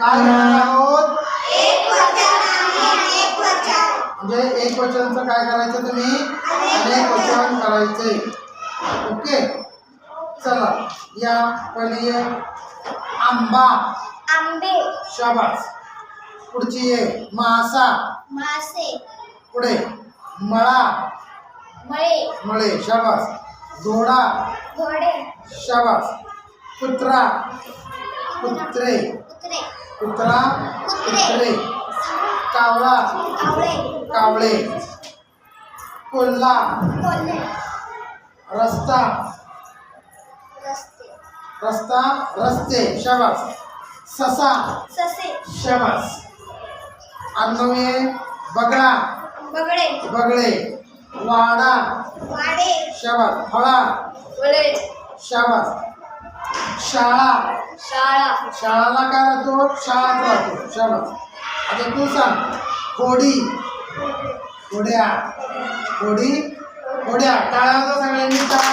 काय करणार आहोत? एकवचन. म्हणजे एक वचनचं काय करायचं तुम्ही? अनेक वचन करायचे. ओके, चला या पहिली आंबा. आंबे. शाबास. पुढची आहे मासा. मासे. पुढे मळा. मळे. मळे. शाबास. घोडा. घोडे. शाबास. कुत्रा. कुत्रे. कुत्रे. कुत्रा. कुत्रे. कावळा. कावळे. कावळे. कोल्हा. कोल्हे. रस्ता. रस्ते. रस्ता. रस्ते. शाबास. ससा. ससे. शाबास. अन्नवे बगळा. बगडे. बगळे. वाडा. वाडे. शाबास. फळा. फळे. शाबास. शाळा. शाळा. शाळाला काय राहतो? शाळाच राहतो. शाबास. आता तू सांग. होडी. होड्या. होडी. होड्या. टाळा वाजवा सगळ्यांनी. टाळा.